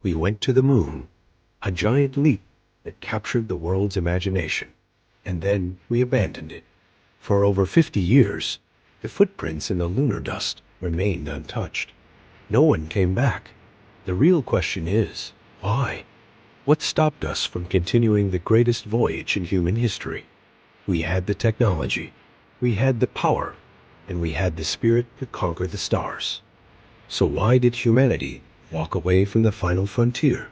We went to the moon, a giant leap that captured the world's imagination. And then we abandoned it. For over 50 years, the footprints in the lunar dust remained untouched. No one came back. The real question is, why? What stopped us from continuing the greatest voyage in human history? We had the technology, we had the power, and we had the spirit to conquer the stars. So why did humanity walk away from the final frontier?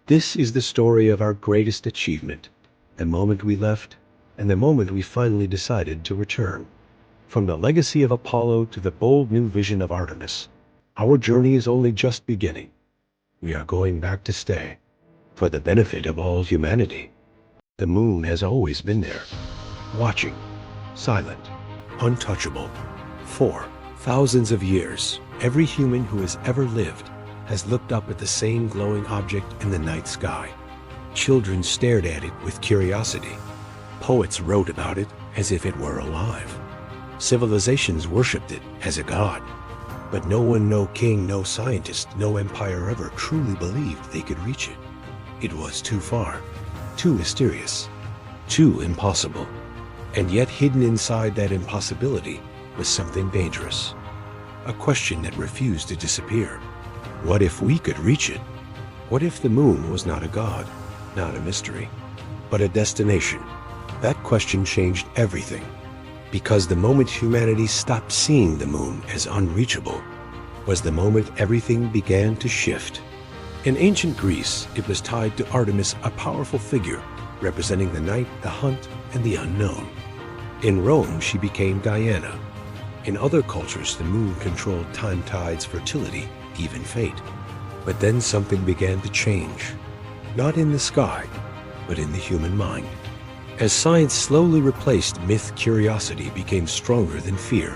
This is the story of our greatest achievement, the moment we left, and the moment we finally decided to return. From the legacy of Apollo to the bold new vision of Artemis, our journey is only just beginning. We are going back to stay, for the benefit of all humanity. The moon has always been there, watching, silent, untouchable. For thousands of years, every human who has ever lived has looked up at the same glowing object in the night sky. Children stared at it with curiosity. Poets wrote about it as if it were alive. Civilizations worshipped it as a god. But no one, no king, no scientist, no empire ever truly believed they could reach it. It was too far, too mysterious, too impossible. And yet hidden inside that impossibility was something dangerous. A question that refused to disappear. What if we could reach it? What if the moon was not a god, not a mystery, but a destination? That question changed everything. Because the moment humanity stopped seeing the moon as unreachable was the moment everything began to shift. In ancient Greece, it was tied to Artemis, a powerful figure representing the night, the hunt, and the unknown. In Rome, she became Diana. In other cultures, the moon controlled time, tides, fertility, even fate. But then something began to change. Not in the sky, but in the human mind. As science slowly replaced myth, curiosity became stronger than fear.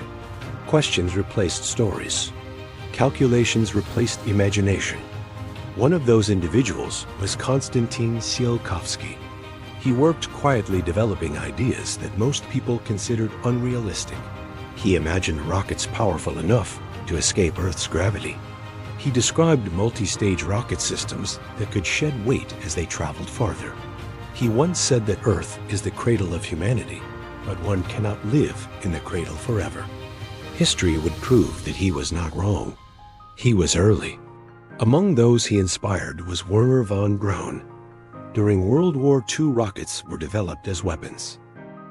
Questions replaced stories. Calculations replaced imagination. One of those individuals was Konstantin Tsiolkovsky. He worked quietly developing ideas that most people considered unrealistic. He imagined rockets powerful enough to escape Earth's gravity. He described multi-stage rocket systems that could shed weight as they traveled farther. He once said that Earth is the cradle of humanity, but one cannot live in the cradle forever. History would prove that he was not wrong. He was early. Among those he inspired was Wernher von Braun. During World War II, rockets were developed as weapons.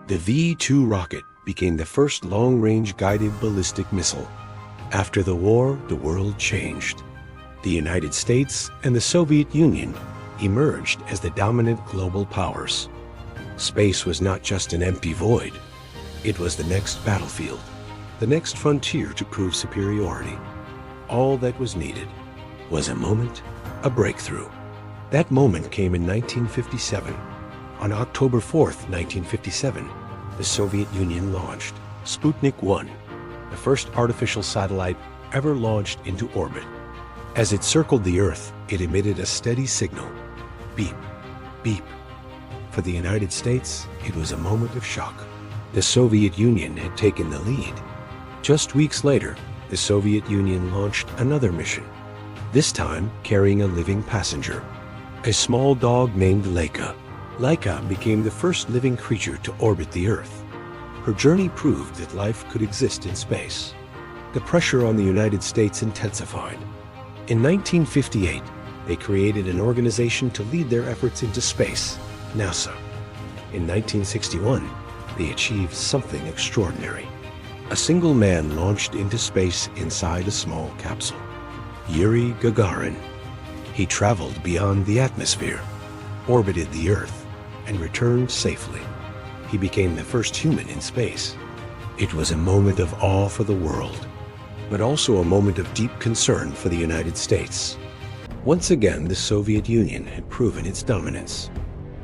The V-2 rocket became the first long-range guided ballistic missile. After the war, the world changed. The United States and the Soviet Union emerged as the dominant global powers. Space was not just an empty void. It was the next battlefield, the next frontier to prove superiority. All that was needed was a moment, a breakthrough. That moment came in 1957. On October 4th, 1957, the Soviet Union launched Sputnik 1, the first artificial satellite ever launched into orbit. As it circled the Earth, it emitted a steady signal. Beep, beep. For the United States, it was a moment of shock. The Soviet Union had taken the lead. Just weeks later, the Soviet Union launched another mission, this time carrying a living passenger, a small dog named Laika. Laika became the first living creature to orbit the Earth. Her journey proved that life could exist in space. The pressure on the United States intensified. In 1958, they created an organization to lead their efforts into space, NASA. In 1961, they achieved something extraordinary. A single man launched into space inside a small capsule. Yuri Gagarin. He traveled beyond the atmosphere, orbited the Earth, and returned safely. He became the first human in space. It was a moment of awe for the world, but also a moment of deep concern for the United States. Once again, the Soviet Union had proven its dominance.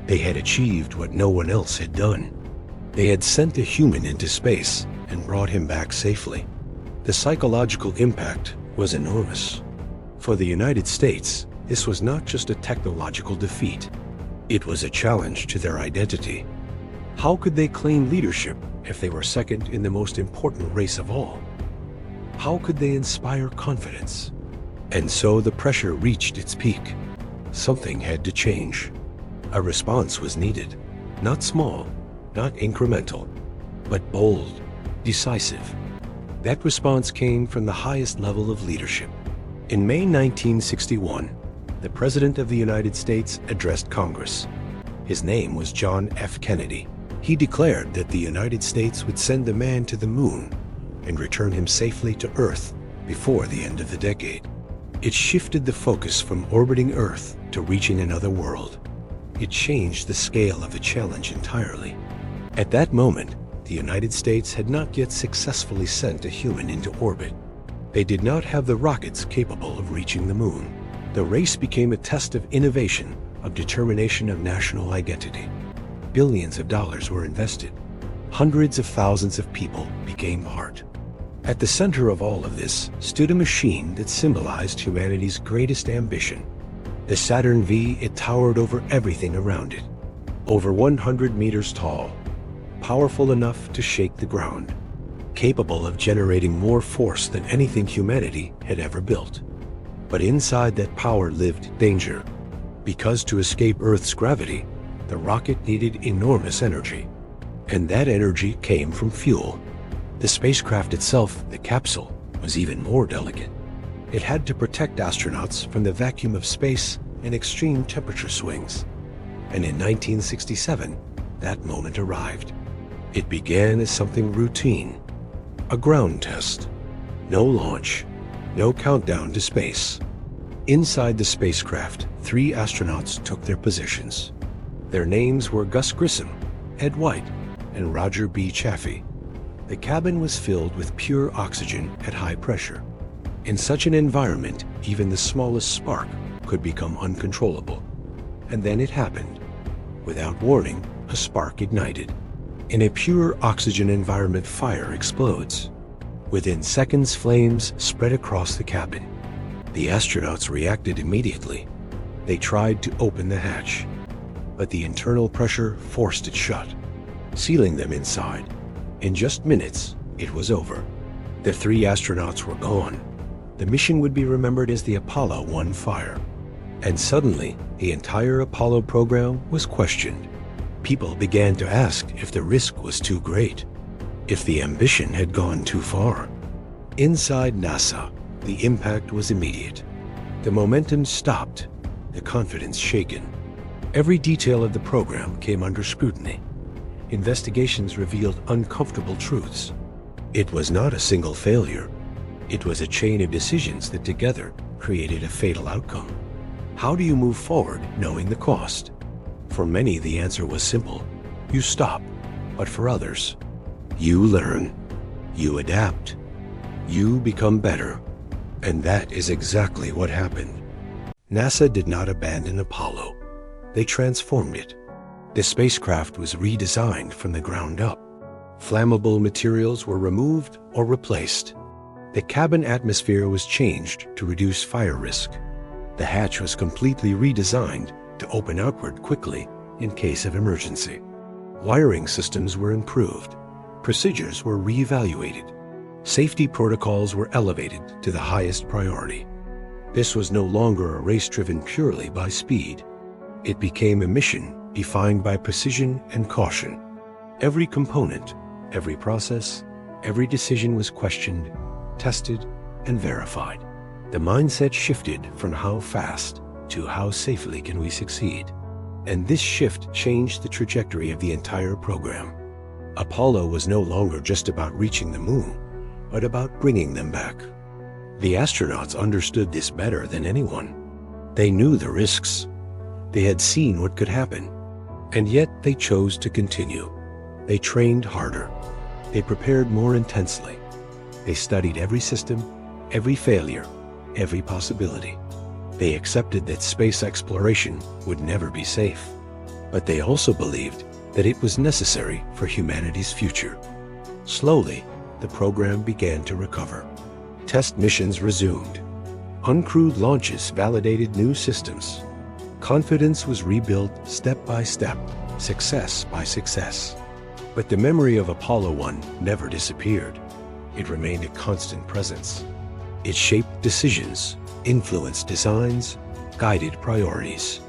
They had achieved what no one else had done. They had sent a human into space and brought him back safely. The psychological impact was enormous. For the United States, this was not just a technological defeat. It was a challenge to their identity. How could they claim leadership if they were second in the most important race of all? How could they inspire confidence? And so the pressure reached its peak. something had to change. A response was needed, not small, not incremental, but bold, decisive. That response came from the highest level of leadership. In May 1961, the President of the United States addressed Congress. His name was John F. Kennedy. He declared that the United States would send a man to the moon and return him safely to Earth before the end of the decade. It shifted the focus from orbiting Earth to reaching another world. It changed the scale of the challenge entirely. At that moment, the United States had not yet successfully sent a human into orbit. They did not have the rockets capable of reaching the moon. The race became a test of innovation, of determination, of national identity. Billions of dollars were invested. Hundreds of thousands of people became part. At the center of all of this stood a machine that symbolized humanity's greatest ambition. The Saturn V. It towered over everything around it. Over 100 meters tall, powerful enough to shake the ground, capable of generating more force than anything humanity had ever built. But inside that power lived danger, because to escape Earth's gravity, the rocket needed enormous energy. And that energy came from fuel. The spacecraft itself, the capsule, was even more delicate. It had to protect astronauts from the vacuum of space and extreme temperature swings. And in 1967, that moment arrived. It began as something routine, a ground test. No launch, no countdown to space. Inside the spacecraft, 3 astronauts took their positions. Their names were Gus Grissom, Ed White, and Roger B. Chaffee. The cabin was filled with pure oxygen at high pressure. In such an environment, even the smallest spark could become uncontrollable. And then it happened. Without warning, a spark ignited. In a pure oxygen environment, fire explodes. Within seconds, flames spread across the cabin. The astronauts reacted immediately. They tried to open the hatch, but the internal pressure forced it shut, sealing them inside. In just minutes, it was over. The 3 astronauts were gone. The mission would be remembered as the Apollo 1 fire. And suddenly, the entire Apollo program was questioned. People began to ask if the risk was too great, if the ambition had gone too far. Inside NASA, the impact was immediate. The momentum stopped, the confidence shaken. Every detail of the program came under scrutiny. Investigations revealed uncomfortable truths. It was not a single failure. It was a chain of decisions that together created a fatal outcome. How do you move forward knowing the cost? For many, the answer was simple. You stop. But for others, you learn. You adapt. You become better. And that is exactly what happened. NASA did not abandon Apollo. They transformed it. The spacecraft was redesigned from the ground up. Flammable materials were removed or replaced. The cabin atmosphere was changed to reduce fire risk. The hatch was completely redesigned to open outward quickly in case of emergency. Wiring systems were improved. Procedures were reevaluated. Safety protocols were elevated to the highest priority. This was no longer a race driven purely by speed. It became a mission defined by precision and caution. Every component, every process, every decision was questioned, tested, and verified. The mindset shifted from how fast to how safely can we succeed. And this shift changed the trajectory of the entire program. Apollo was no longer just about reaching the moon, but about bringing them back. The astronauts understood this better than anyone. They knew the risks. They had seen what could happen. And yet they chose to continue. They trained harder. They prepared more intensely. They studied every system, every failure, every possibility. They accepted that space exploration would never be safe. But they also believed that it was necessary for humanity's future. Slowly, the program began to recover. Test missions resumed. Uncrewed launches validated new systems. Confidence was rebuilt step by step, success by success. But the memory of Apollo 1 never disappeared. It remained a constant presence. It shaped decisions, influenced designs, guided priorities.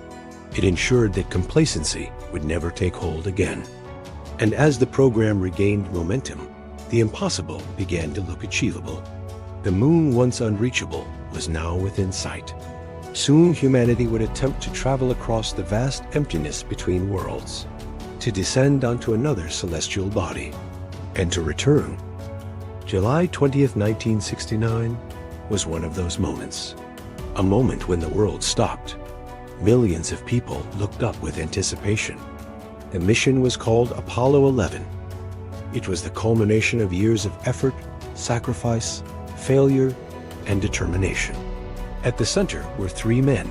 It ensured that complacency would never take hold again. And as the program regained momentum, the impossible began to look achievable. The moon, once unreachable, was now within sight. Soon humanity would attempt to travel across the vast emptiness between worlds, to descend onto another celestial body, and to return. July 20th, 1969 was one of those moments. A moment when the world stopped. Millions of people looked up with anticipation. The mission was called Apollo 11. It was the culmination of years of effort, sacrifice, failure, and determination. At the center were three men,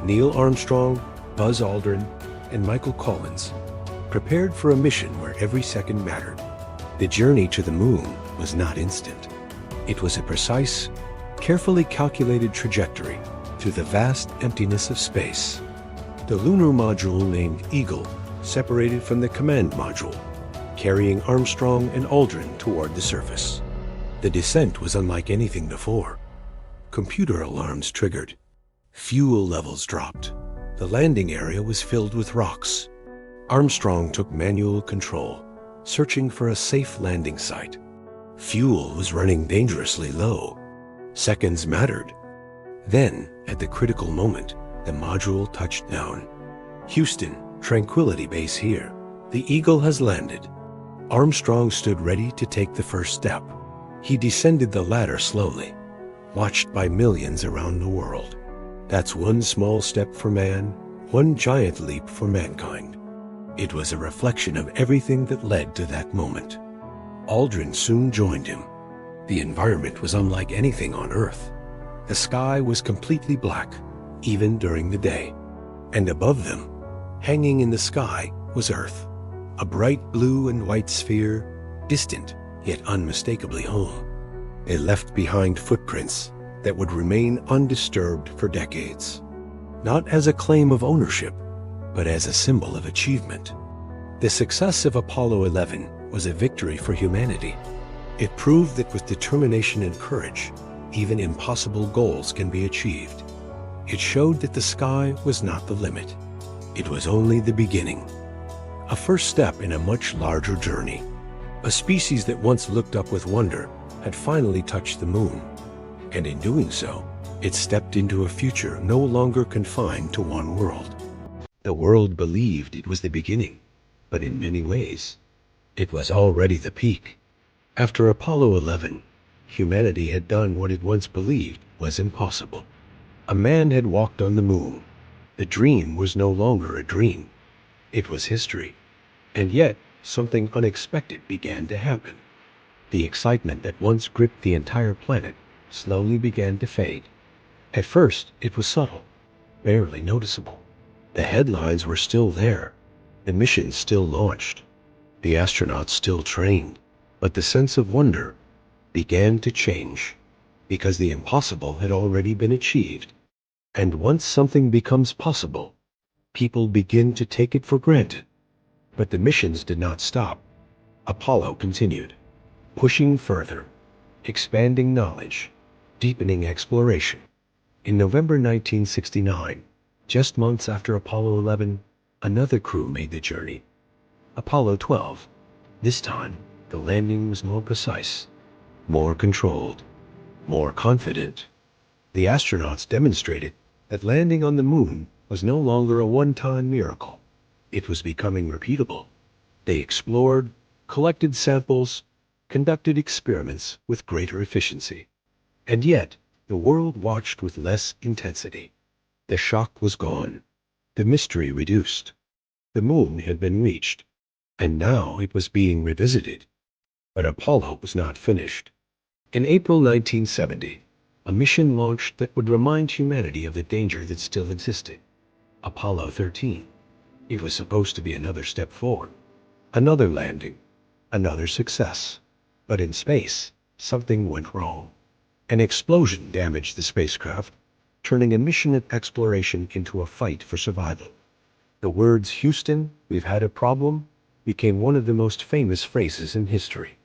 Neil Armstrong, Buzz Aldrin, and Michael Collins, prepared for a mission where every second mattered. The journey to the moon was not instant. It was a precise, carefully calculated trajectory through the vast emptiness of space. The lunar module named Eagle separated from the command module, carrying Armstrong and Aldrin toward the surface. The descent was unlike anything before. Computer alarms triggered. Fuel levels dropped. The landing area was filled with rocks. Armstrong took manual control, searching for a safe landing site. Fuel was running dangerously low. Seconds mattered. Then, at the critical moment, the module touched down. Houston, Tranquility Base here. The Eagle has landed. Armstrong stood ready to take the first step. He descended the ladder slowly, watched by millions around the world. That's one small step for man, one giant leap for mankind. It was a reflection of everything that led to that moment. Aldrin soon joined him. The environment was unlike anything on Earth. The sky was completely black, even during the day. And above them, hanging in the sky, was Earth, a bright blue and white sphere, distant yet unmistakably home. They left behind footprints that would remain undisturbed for decades, not as a claim of ownership, but as a symbol of achievement. The success of Apollo 11 was a victory for humanity. It proved that with determination and courage, even impossible goals can be achieved. It showed that the sky was not the limit. It was only the beginning. A first step in a much larger journey. A species that once looked up with wonder had finally touched the moon. And in doing so, it stepped into a future no longer confined to one world. The world believed it was the beginning, but in many ways, it was already the peak. After Apollo 11, humanity had done what it once believed was impossible. A man had walked on the moon. The dream was no longer a dream. It was history. And yet, something unexpected began to happen. The excitement that once gripped the entire planet slowly began to fade. At first, it was subtle, barely noticeable. The headlines were still there, the mission still launched, the astronauts still trained, but the sense of wonder began to change, because the impossible had already been achieved. And once something becomes possible, people begin to take it for granted. But the missions did not stop. Apollo continued, pushing further, expanding knowledge, deepening exploration. In November 1969, just months after Apollo 11, another crew made the journey. Apollo 12. This time, the landing was more precise, more controlled, more confident. The astronauts demonstrated that landing on the moon was no longer a one-time miracle. It was becoming repeatable. They explored, collected samples, conducted experiments with greater efficiency. And yet, the world watched with less intensity. The shock was gone. The mystery reduced. The moon had been reached, and now it was being revisited. But Apollo was not finished. In April 1970, a mission launched that would remind humanity of the danger that still existed. Apollo 13. It was supposed to be another step forward, another landing, another success. But in space, something went wrong. An explosion damaged the spacecraft, turning a mission of exploration into a fight for survival. The words, "Houston, we've had a problem," became one of the most famous phrases in history.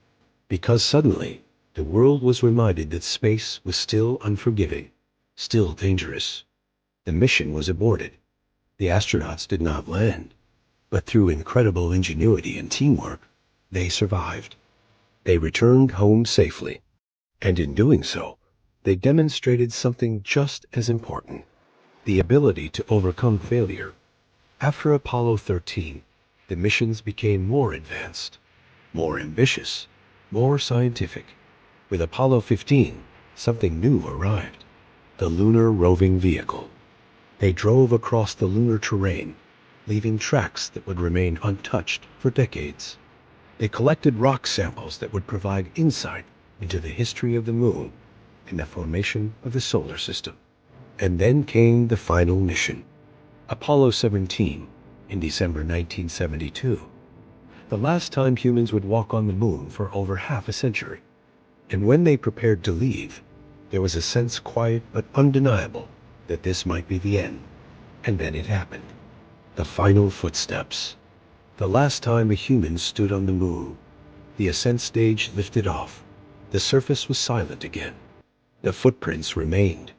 Because suddenly, the world was reminded that space was still unforgiving, still dangerous. The mission was aborted. The astronauts did not land, but through incredible ingenuity and teamwork, they survived. They returned home safely, and in doing so, they demonstrated something just as important: the ability to overcome failure. After Apollo 13, the missions became more advanced, more ambitious, more scientific. With Apollo 15, something new arrived: the lunar roving vehicle. They drove across the lunar terrain, leaving tracks that would remain untouched for decades. They collected rock samples that would provide insight into the history of the moon and the formation of the solar system. And then came the final mission, Apollo 17, in December 1972. The last time humans would walk on the moon for over half a century. And when they prepared to leave, there was a sense, quiet but undeniable, that this might be the end. And then it happened. The final footsteps. The last time a human stood on the moon. The ascent stage lifted off. The surface was silent again. The footprints remained,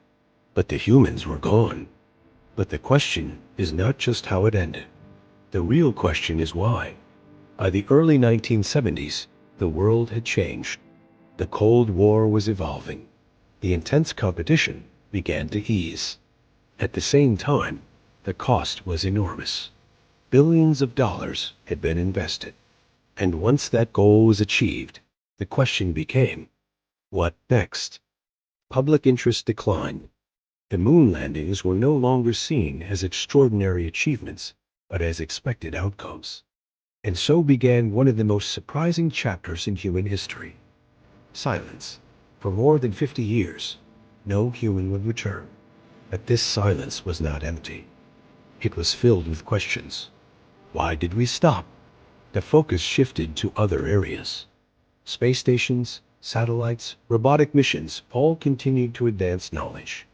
but the humans were gone. But the question is not just how it ended. The real question is why. By the early 1970s, the world had changed. The Cold War was evolving. The intense competition began to ease. At the same time, the cost was enormous. Billions of dollars had been invested. And once that goal was achieved, the question became, what next? Public interest declined. The moon landings were no longer seen as extraordinary achievements, but as expected outcomes. And so began one of the most surprising chapters in human history. Silence. For more than 50 years, no human would return. But this silence was not empty. It was filled with questions. Why did we stop? The focus shifted to other areas. Space stations, satellites, robotic missions all continued to advance knowledge.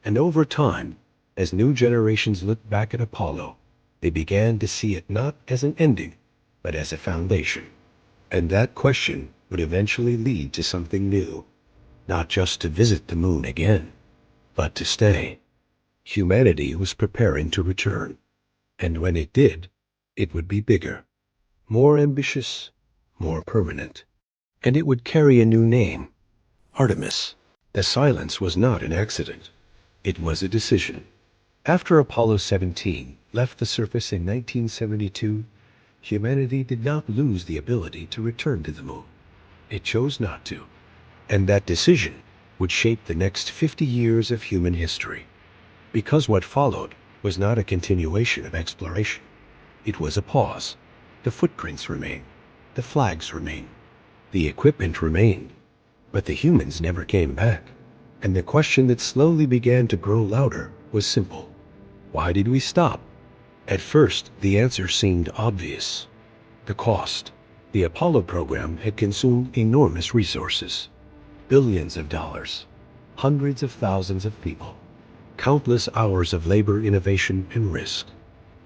And over time, as new generations looked back at Apollo, they began to see it not as an ending, but as a foundation. And that question would eventually lead to something new. Not just to visit the moon again, but to stay. Humanity was preparing to return. And when it did, it would be bigger, more ambitious, more permanent. And it would carry a new name: Artemis. The silence was not an accident. It was a decision. After Apollo 17 left the surface in 1972, humanity did not lose the ability to return to the moon. It chose not to. And that decision would shape the next 50 years of human history. Because what followed was not a continuation of exploration. It was a pause. The footprints remained. The flags remained. The equipment remained. But the humans never came back. And the question that slowly began to grow louder was simple. Why did we stop? At first, the answer seemed obvious. The cost. The Apollo program had consumed enormous resources. Billions of dollars. Hundreds of thousands of people. Countless hours of labor, innovation, and risk.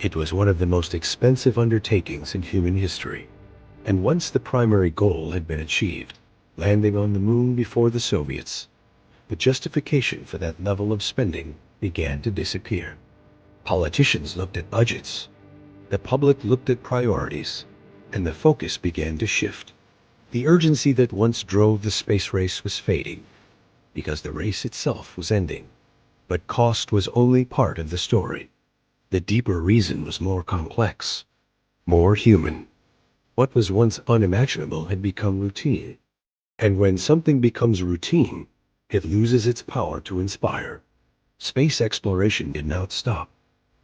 It was one of the most expensive undertakings in human history. And once the primary goal had been achieved, landing on the moon before the Soviets, the justification for that level of spending began to disappear. Politicians looked at budgets. The public looked at priorities. And the focus began to shift. The urgency that once drove the space race was fading, because the race itself was ending. But cost was only part of the story. The deeper reason was more complex, more human. What was once unimaginable had become routine. And when something becomes routine, it loses its power to inspire. Space exploration did not stop.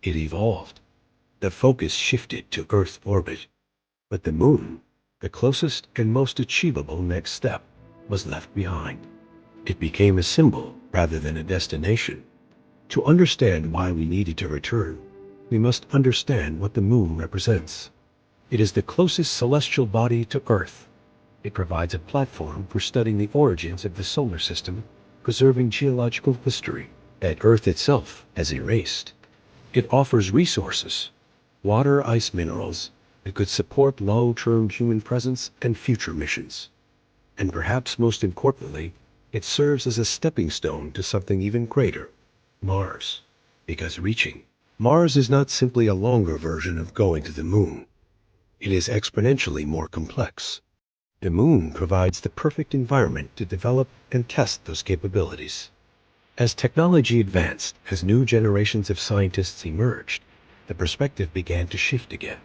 It evolved. The focus shifted to Earth orbit. But the moon, the closest and most achievable next step, was left behind. It became a symbol rather than a destination. To understand why we needed to return, we must understand what the moon represents. It is the closest celestial body to Earth. It provides a platform for studying the origins of the solar system, preserving geological history that Earth itself has erased. It offers resources, water, ice, minerals, that could support long-term human presence and future missions. And perhaps most importantly, it serves as a stepping stone to something even greater: Mars. because reaching Mars is not simply a longer version of going to the moon. It is exponentially more complex. The moon provides the perfect environment to develop and test those capabilities. As technology advanced, as new generations of scientists emerged, the perspective began to shift again.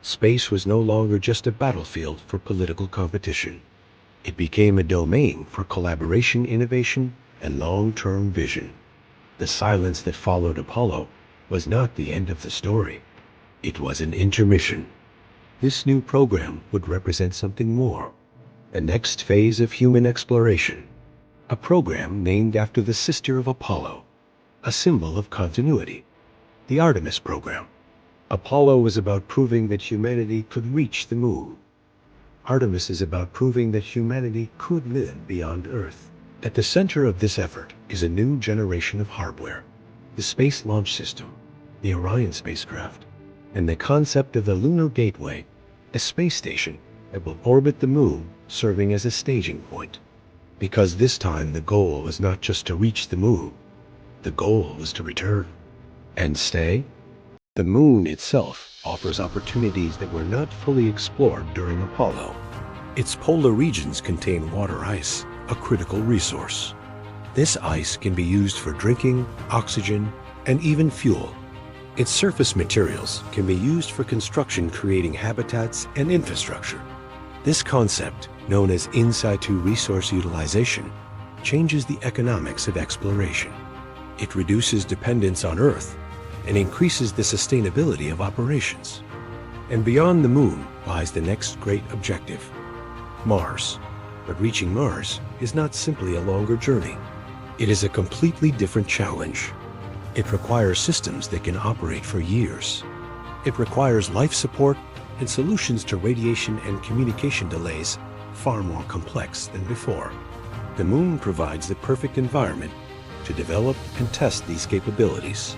Space was no longer just a battlefield for political competition. It became a domain for collaboration, innovation, and long-term vision. The silence that followed Apollo was not the end of the story. It was an intermission. This new program would represent something more. The next phase of human exploration. A program named after the sister of Apollo, a symbol of continuity. The Artemis program. Apollo was about proving that humanity could reach the moon. Artemis is about proving that humanity could live beyond Earth. At the center of this effort is a new generation of hardware. The Space Launch System, the Orion spacecraft, and the concept of the Lunar Gateway, a space station that will orbit the moon, serving as a staging point. Because this time the goal was not just to reach the moon. The goal was to return. And stay. The moon itself offers opportunities that were not fully explored during Apollo. Its polar regions contain water ice, a critical resource. This ice can be used for drinking, oxygen, and even fuel. Its surface materials can be used for construction, creating habitats and infrastructure. This concept, known as in situ resource utilization, changes the economics of exploration. It reduces dependence on Earth and increases the sustainability of operations. And beyond the moon lies the next great objective, Mars. But reaching Mars is not simply a longer journey. It is a completely different challenge. It requires systems that can operate for years. It requires life support and solutions to radiation and communication delays far more complex than before. The moon provides the perfect environment to develop and test these capabilities.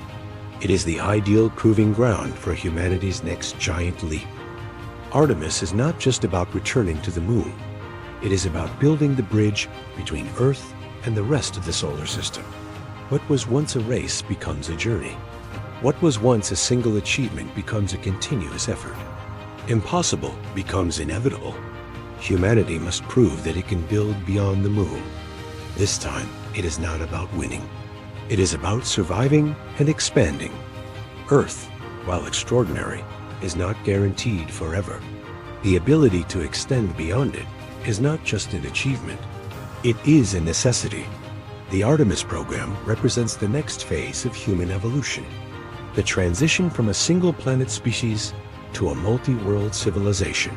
It is the ideal proving ground for humanity's next giant leap. Artemis is not just about returning to the moon. It is about building the bridge between Earth and the rest of the solar system. What was once a race becomes a journey. What was once a single achievement becomes a continuous effort. Impossible becomes inevitable. Humanity must prove that it can build beyond the moon. This time, it is not about winning. It is about surviving and expanding. Earth, while extraordinary, is not guaranteed forever. The ability to extend beyond it is not just an achievement. It is a necessity. The Artemis program represents the next phase of human evolution, the transition from a single-planet species to a multi-world civilization.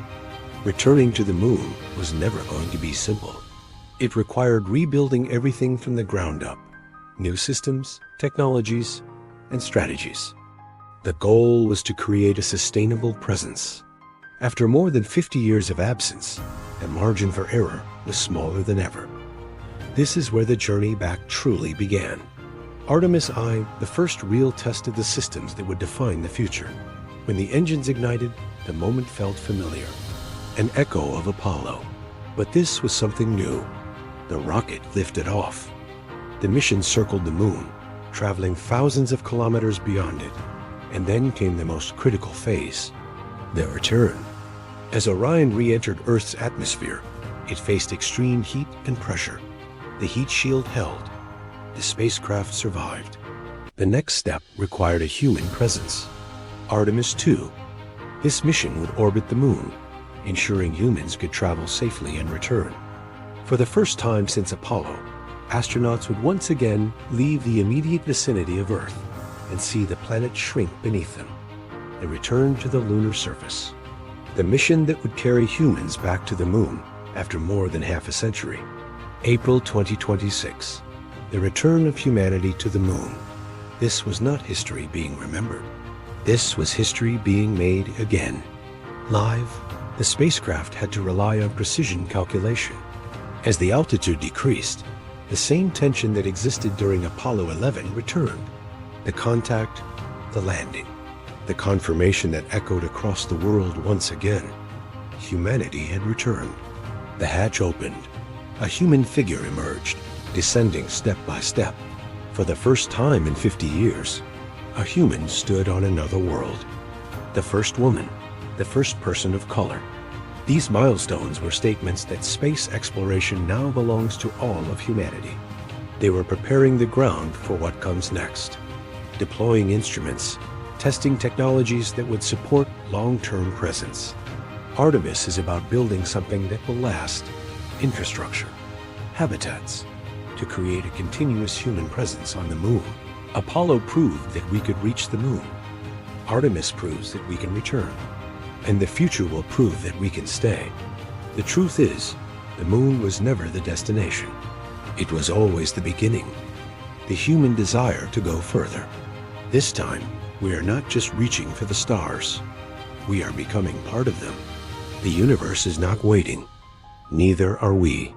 Returning to the moon was never going to be simple. It required rebuilding everything from the ground up. New systems, technologies, and strategies. The goal was to create a sustainable presence. After more than 50 years of absence, the margin for error was smaller than ever. This is where the journey back truly began. Artemis I, the first real test of the systems that would define the future. When the engines ignited, the moment felt familiar. An echo of Apollo. But this was something new. The rocket lifted off. The mission circled the moon, traveling thousands of kilometers beyond it. And then came the most critical phase, the return. As Orion re-entered Earth's atmosphere, it faced extreme heat and pressure. The heat shield held. The spacecraft survived. The next step required a human presence. Artemis II. This mission would orbit the moon, ensuring humans could travel safely and return. For the first time since Apollo, astronauts would once again leave the immediate vicinity of Earth and see the planet shrink beneath them. They returned to the lunar surface. The mission that would carry humans back to the moon after more than half a century. April 2026. The return of humanity to the moon. This was not history being remembered. This was history being made again. Live, the spacecraft had to rely on precision calculation. As the altitude decreased, the same tension that existed during Apollo 11 returned. The contact, the landing, the confirmation that echoed across the world once again. Humanity had returned. The hatch opened. A human figure emerged, descending step by step. For the first time in 50 years, a human stood on another world. The first woman, the first person of color. These milestones were statements that space exploration now belongs to all of humanity. They were preparing the ground for what comes next, deploying instruments, testing technologies that would support long-term presence. Artemis is about building something that will last, infrastructure, habitats, to create a continuous human presence on the moon. Apollo proved that we could reach the moon. Artemis proves that we can return. And the future will prove that we can stay. The truth is, the moon was never the destination. It was always the beginning, the human desire to go further. This time, we are not just reaching for the stars. We are becoming part of them. The universe is not waiting. Neither are we.